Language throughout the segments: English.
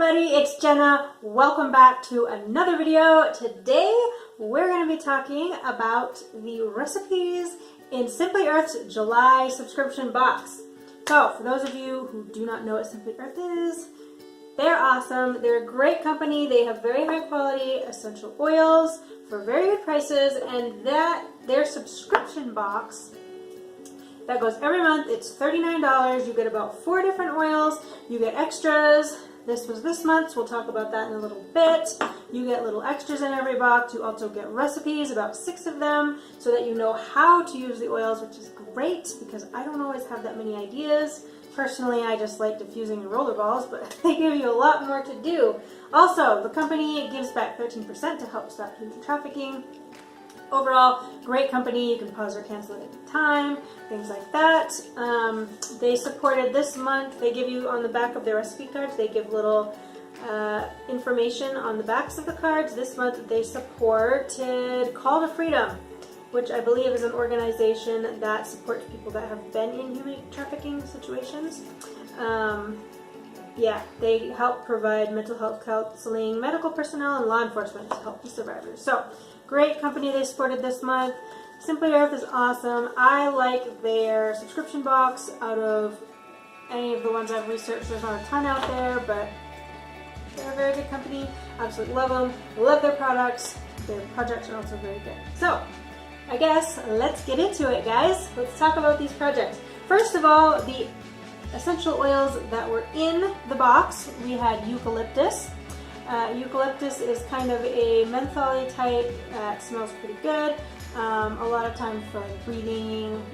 everybody, it's Jenna. Welcome back to another video. Today we're going to be talking about the recipes in Simply Earth's July subscription box. So for those of you who do not know what Simply Earth is, they're awesome. They're a great company. They have very high quality essential oils for very good prices, and their subscription box that goes every month, it's $39. You get about 4 different oils. You get extras. This was this month, so we'll talk about that in a little bit. You get little extras in every box. You also get recipes, about 6 of them, so that you know how to use the oils, which is great because I don't always have that many ideas. Personally, I just like diffusing and rollerballs, but they give you a lot more to do. Also, the company gives back 13% to help stop human trafficking. Overall, great company. You can pause or cancel at any time, things like that. They supported this month. They give you on the back of their recipe cards, they give little information on the backs of the cards. This month they supported Call to Freedom, which I believe is an organization that supports people that have been in human trafficking situations. They help provide mental health counseling, medical personnel, and law enforcement to help the survivors. So, great company they supported this month. Simply Earth is awesome. I like their subscription box out of any of the ones I've researched. There's not a ton out there, but they're a very good company. Absolutely love them. Love their products. Their projects are also very good. So, I guess let's get into it, guys. Let's talk about these projects. First of all, the essential oils that were in the box, we had eucalyptus. Eucalyptus is kind of a menthol type. It smells pretty good. A lot of times for like breathing,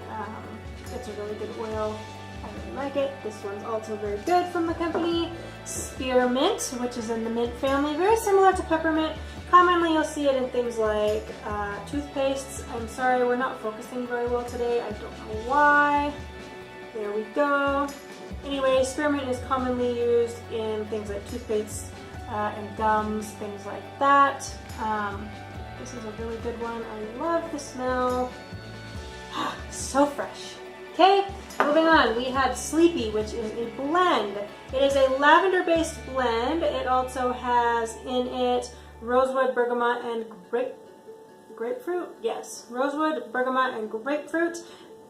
it's a really good oil. I really like it. This one's also very good from the company. Spearmint, which is in the mint family, very similar to peppermint. Commonly you'll see it in things like toothpastes. I'm sorry, we're not focusing very well today. I don't know why. There we go. Anyway, spearmint is commonly used in things like toothpastes and gums, things like that. This is a really good one. I love the smell. So fresh. Okay, moving on. We had Sleepy, which is a blend. It is a lavender-based blend. It also has in it rosewood, bergamot, and grapefruit. Yes, rosewood, bergamot, and grapefruit.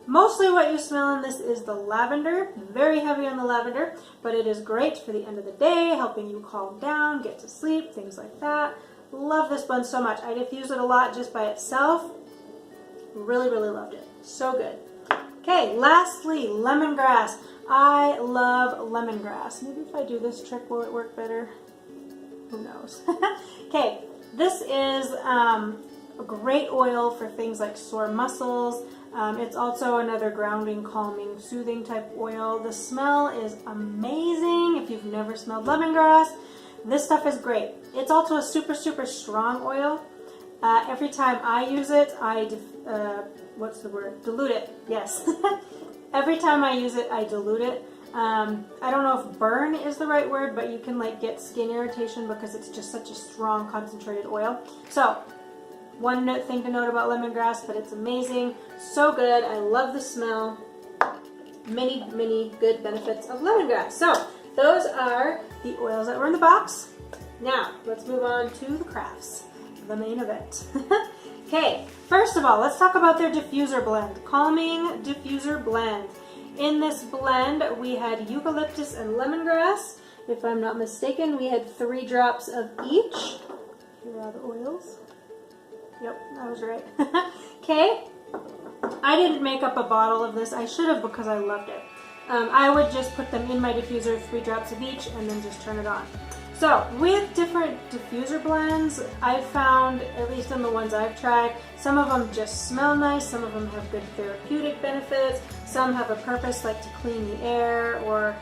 Mostly what you smell in this is the lavender, very heavy on the lavender, but it is great for the end of the day, helping you calm down, get to sleep, things like that. Love this blend so much. I diffuse it a lot just by itself. Really, really loved it. So good. Okay, lastly, lemongrass. I love lemongrass. Maybe if I do this trick, will it work better? Who knows? Okay, this is a great oil for things like sore muscles. It's also another grounding, calming, soothing type oil. The smell is amazing. If you've never smelled lemongrass, this stuff is great. It's also a super, super strong oil. Every time I use it, dilute it. Yes. Every time I use it, I dilute it. I don't know if burn is the right word, but you can like get skin irritation because it's just such a strong concentrated oil. So, one thing to note about lemongrass, but it's amazing. So good. I love the smell. Many, many good benefits of lemongrass. So, those are the oils that were in the box. Now, let's move on to the crafts, the main event. Okay, first of all, let's talk about their diffuser blend. Calming diffuser blend. In this blend, we had eucalyptus and lemongrass. If I'm not mistaken, we had 3 drops of each. Here are the oils. Yep, I was right. Okay, I didn't make up a bottle of this. I should have because I loved it. I would just put them in my diffuser, 3 drops of each, and then just turn it on. So, with different diffuser blends, I've found, at least in the ones I've tried, some of them just smell nice, some of them have good therapeutic benefits, some have a purpose like to clean the air or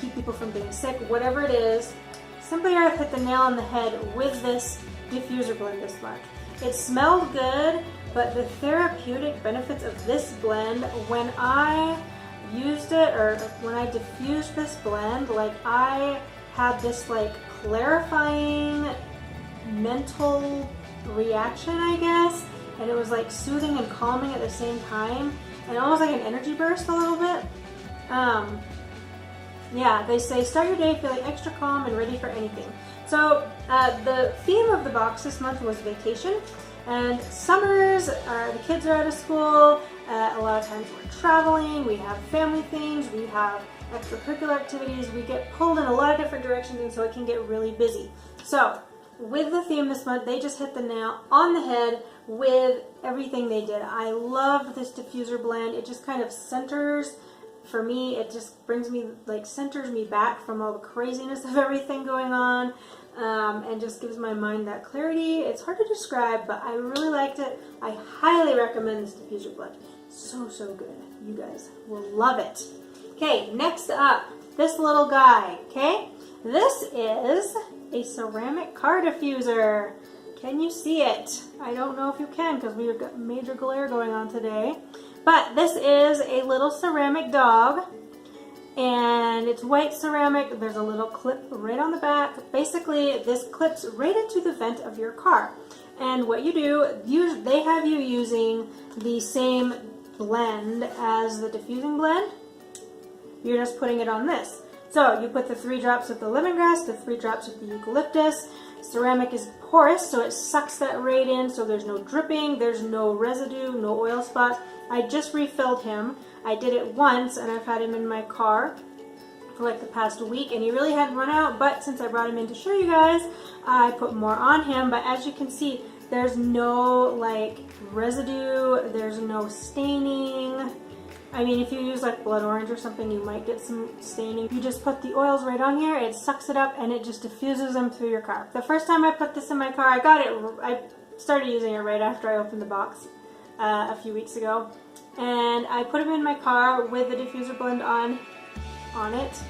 keep people from being sick, whatever it is. Simply Earth hit the nail on the head with this diffuser blend this month. It smelled good, but the therapeutic benefits of this blend, when I used it or when I diffused this blend, like I had this like clarifying mental reaction, I guess, and it was like soothing and calming at the same time, and almost like an energy burst a little bit. Yeah, they say start your day feeling extra calm and ready for anything. So the theme of the box this month was vacation, and summers, the kids are out of school, a lot of times we're traveling, we have family things, we have extracurricular activities, we get pulled in a lot of different directions, and so it can get really busy. So with the theme this month, they just hit the nail on the head with everything they did. I love this diffuser blend. It just kind of centers, for me, it just brings me, like, centers me back from all the craziness of everything going on, and just gives my mind that clarity. It's hard to describe, but I really liked it. I highly recommend this diffuser blend. So, so good. You guys will love it. Okay, next up, this little guy, okay? This is a ceramic car diffuser. Can you see it? I don't know if you can because we've got major glare going on today. But this is a little ceramic dog, and it's white ceramic. There's a little clip right on the back. Basically, this clips right into the vent of your car. And what you do, they have you using the same blend as the diffusing blend. You're just putting it on this. So you put the 3 drops of the lemongrass, the 3 drops of the eucalyptus. Ceramic is porous, so it sucks that right in, so there's no dripping, there's no residue, no oil spots. I just refilled him. I did it once, and I've had him in my car for like the past week, and he really hadn't run out, but since I brought him in to show you guys, I put more on him. But as you can see, there's no like residue, there's no staining. I mean, if you use like blood orange or something, you might get some staining. You just put the oils right on here, it sucks it up, and it just diffuses them through your car. The first time I put this in my car, I started using it right after I opened the box a few weeks ago. And I put them in my car with the diffuser blend on it.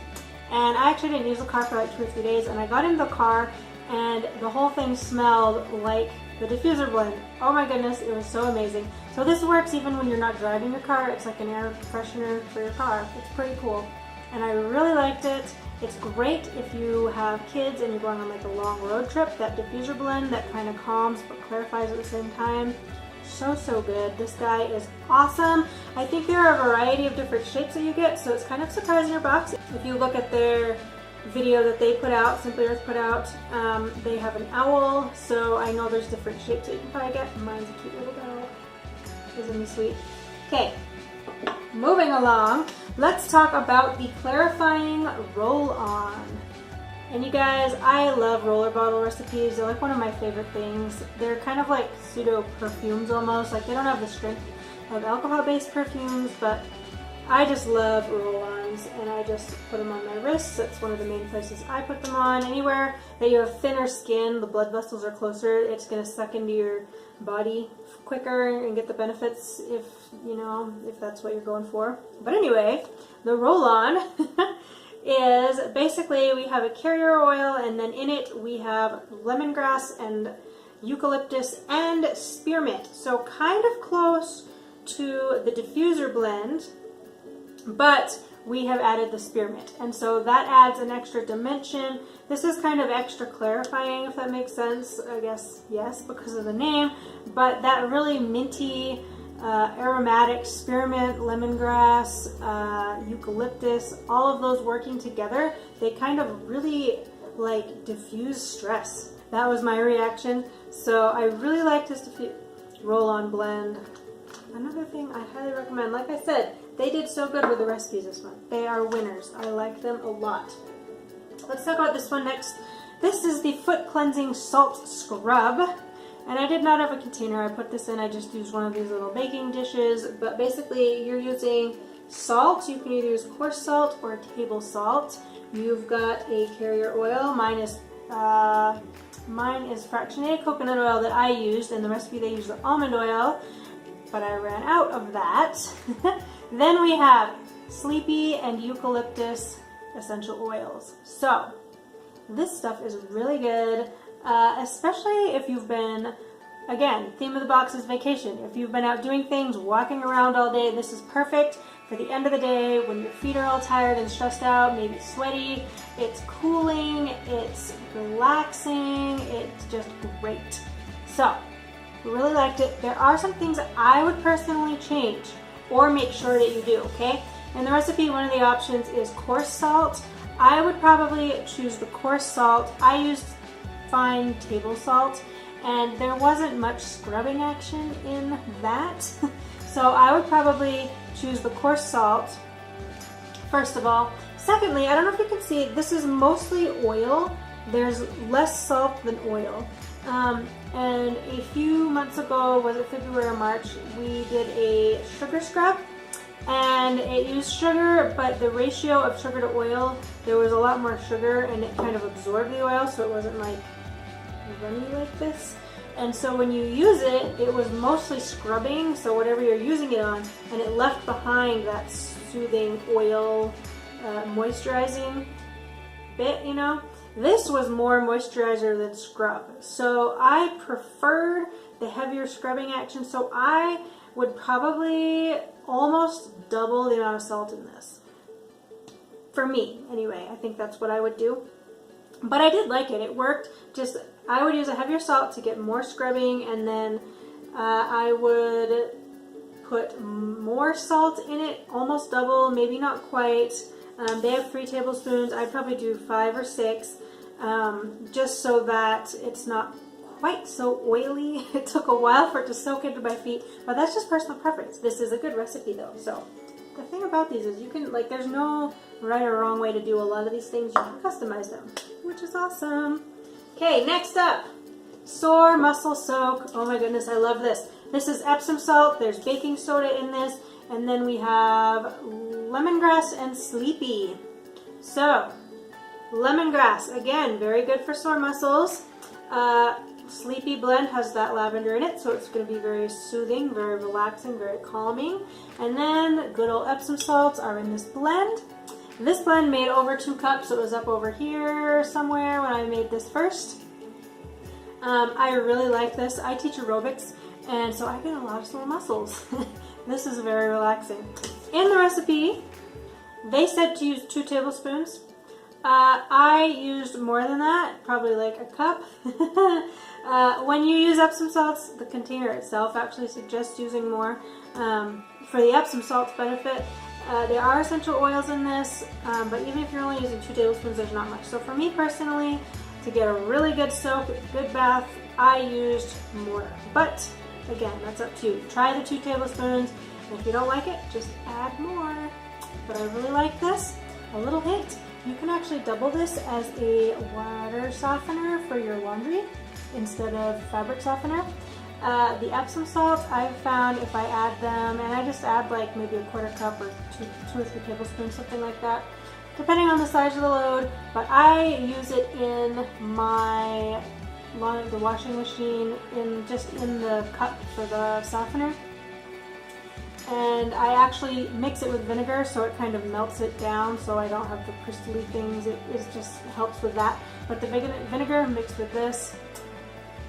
And I actually didn't use the car for like 2 or 3 days, and I got in the car and the whole thing smelled like the diffuser blend. Oh my goodness, it was so amazing. So this works even when you're not driving your car. It's like an air freshener for your car. It's pretty cool. And I really liked it. It's great if you have kids and you're going on like a long road trip. That diffuser blend that kind of calms but clarifies at the same time. So, so good. This guy is awesome. I think there are a variety of different shapes that you get, so it's kind of surprising your box. If you look at their video that they put out, Simply Earth put out, they have an owl, so I know there's different shapes that you can probably get. Mine's a cute little dog. Isn't he sweet? Okay, moving along, let's talk about the clarifying roll-on. And you guys, I love roller bottle recipes. They're like one of my favorite things. They're kind of like pseudo perfumes almost. Like they don't have the strength of alcohol-based perfumes, but I just love roll-ons, and I just put them on my wrists. That's one of the main places I put them on. Anywhere that you have thinner skin, the blood vessels are closer, it's going to suck into your body quicker and get the benefits if, you know, if that's what you're going for. But anyway, the roll-on is basically we have a carrier oil, and then in it we have lemongrass and eucalyptus and spearmint. So kind of close to the diffuser blend, but we have added the spearmint, and so that adds an extra dimension. This is kind of extra clarifying, if that makes sense. I guess yes, because of the name, but that really minty aromatic spearmint, lemongrass, eucalyptus, all of those working together, they kind of really like diffuse stress. That was my reaction. So I really like this roll-on blend. Another thing I highly recommend, like I said, they did so good with the recipes this month. They are winners. I like them a lot. Let's talk about this one next. This is the Foot Cleansing Salt Scrub. And I did not have a container. I put this in. I just used one of these little baking dishes. But basically, you're using salt. You can either use coarse salt or table salt. You've got a carrier oil. Mine is fractionated coconut oil that I used. And the recipe, they use the almond oil. But I ran out of that. Then we have sleepy and eucalyptus essential oils. So this stuff is really good, especially if you've been, again, theme of the box is vacation. If you've been out doing things, walking around all day, this is perfect for the end of the day when your feet are all tired and stressed out, maybe sweaty. It's cooling, it's relaxing, it's just great. So really liked it. There are some things that I would personally change or make sure that you do, okay? In the recipe, one of the options is coarse salt. I would probably choose the coarse salt. I used fine table salt, and there wasn't much scrubbing action in that. So I would probably choose the coarse salt, first of all. Secondly, I don't know if you can see, this is mostly oil. There's less salt than oil. And a few months ago, was it February or March, we did a sugar scrub, and it used sugar, but the ratio of sugar to oil, there was a lot more sugar, and it kind of absorbed the oil, so it wasn't like runny like this. And so when you use it, it was mostly scrubbing, so whatever you're using it on, and it left behind that soothing oil, moisturizing bit, you know. This was more moisturizer than scrub, so I preferred the heavier scrubbing action, so I would probably almost double the amount of salt in this. For me, anyway, I think that's what I would do. But I did like it. It worked. Just, I would use a heavier salt to get more scrubbing, and then I would put more salt in it, almost double, maybe not quite. They have 3 tablespoons. I'd probably do 5 or 6, just so that it's not quite so oily. It took a while for it to soak into my feet, but that's just personal preference. This is a good recipe though. So the thing about these is you can, like, there's no right or wrong way to do a lot of these things. You can customize them, which is awesome. Okay, next up, sore muscle soak. Oh my goodness, I love this. This is Epsom salt. There's baking soda in this. And then we have lemongrass and sleepy. So, lemongrass, again, very good for sore muscles. Sleepy blend has that lavender in it, so it's going to be very soothing, very relaxing, very calming. And then good old Epsom salts are in this blend. This blend made over 2 cups. It was up over here somewhere when I made this first. I really like this. I teach aerobics, and so I get a lot of sore muscles. This is very relaxing. In the recipe, they said to use 2 tablespoons. I used more than that, probably like a cup. When you use Epsom salts, the container itself actually suggests using more. For the Epsom salt's benefit, there are essential oils in this, but even if you're only using 2 tablespoons, there's not much. So for me personally, to get a really good soak, good bath, I used more. But again, that's up to you. Try the 2 tablespoons, and if you don't like it, just add more. But I really like this. A little hint, you can actually double this as a water softener for your laundry instead of fabric softener. The Epsom salt, I've found if I add them, and I just add like maybe a 1/4 cup or 2 or 3 tablespoons, something like that, depending on the size of the load, but I use it in my the washing machine, just in the cup for the softener. And I actually mix it with vinegar, so it kind of melts it down, so I don't have the crystally things. It just helps with that. But the vinegar mixed with this,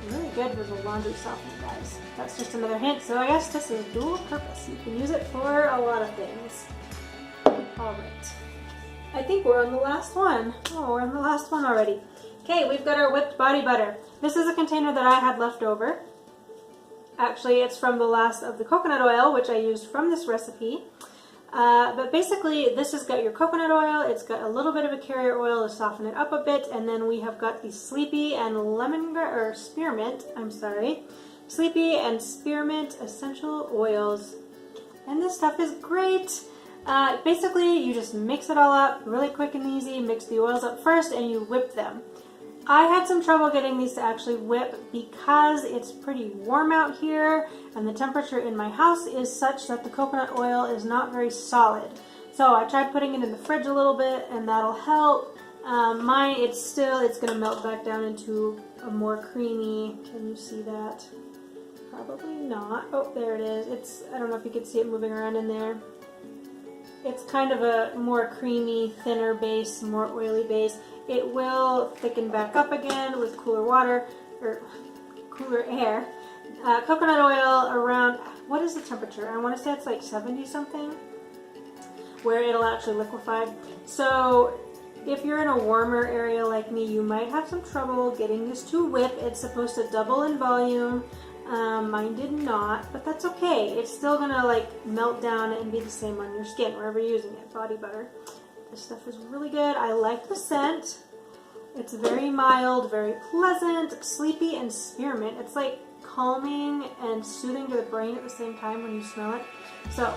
really good with the laundry softener, guys. That's just another hint. So I guess this is dual purpose. You can use it for a lot of things. All right. I think we're on the last one. Oh, we're on the last one already. Okay, we've got our whipped body butter. This is a container that I had left over. Actually, it's from the last of the coconut oil, which I used from this recipe. But basically, this has got your coconut oil. It's got a little bit of a carrier oil to soften it up a bit. And then we have got the sleepy and spearmint, sleepy and spearmint essential oils. And this stuff is great. Basically, you just mix it all up really quick and easy. Mix the oils up first and you whip them. I had some trouble getting these to actually whip because it's pretty warm out here and the temperature in my house is such that the coconut oil is not very solid. So I tried putting it in the fridge a little bit and that'll help. Mine, it's going to melt back down into a more creamy, can you see that? Probably not. Oh, there it is. I don't know if you can see it moving around in there. It's kind of a more creamy, thinner base, more oily base. It will thicken back up again with cooler water, or cooler air. Coconut oil around, what is the temperature? I want to say it's like 70 something, where it'll actually liquefy. So if you're in a warmer area like me, you might have some trouble getting this to whip. It's supposed to double in volume Mine did not, but that's okay. It's still gonna like melt down and be the same on your skin wherever you're using it. Body butter. This stuff is really good. I like the scent. It's very mild, very pleasant, sleepy, and spearmint. It's like calming and soothing to the brain at the same time when you smell it. So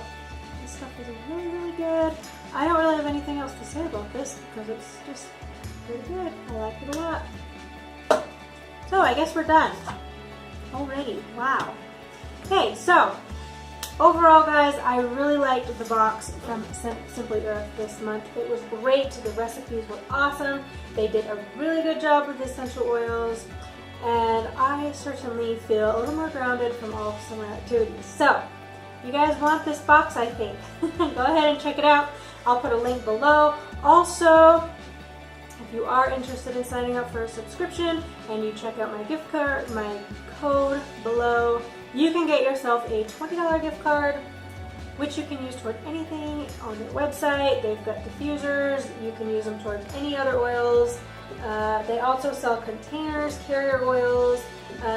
this stuff is really, really good. I don't really have anything else to say about this because it's just pretty good. I like it a lot. So I guess we're done already. Wow. Okay, so overall, guys, I really liked the box from Simply Earth this month. It was great. The recipes were awesome. They did a really good job with the essential oils, and I certainly feel a little more grounded from all of summer activities. So, you guys want this box, I think. Go ahead and check it out. I'll put a link below. Also, if you are interested in signing up for a subscription and you check out my gift card, my code below, you can get yourself a $20 gift card, which you can use toward anything on their website. They've got diffusers. You can use them towards any other oils. They also sell containers, carrier oils.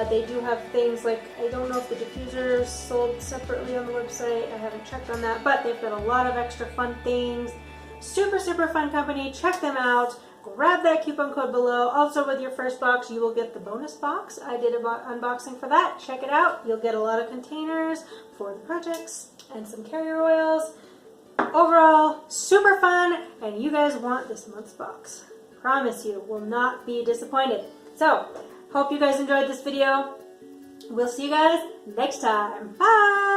They do have things like, I don't know if the diffusers sold separately on the website. I haven't checked on that, but they've got a lot of extra fun things. Super, super fun company. Check them out. Grab that coupon code below. Also, with your first box, you will get the bonus box. I did an unboxing for that. Check it out. You'll get a lot of containers for the projects and some carrier oils. Overall, super fun, and you guys want this month's box. Promise you, will not be disappointed. So, hope you guys enjoyed this video. We'll see you guys next time. Bye!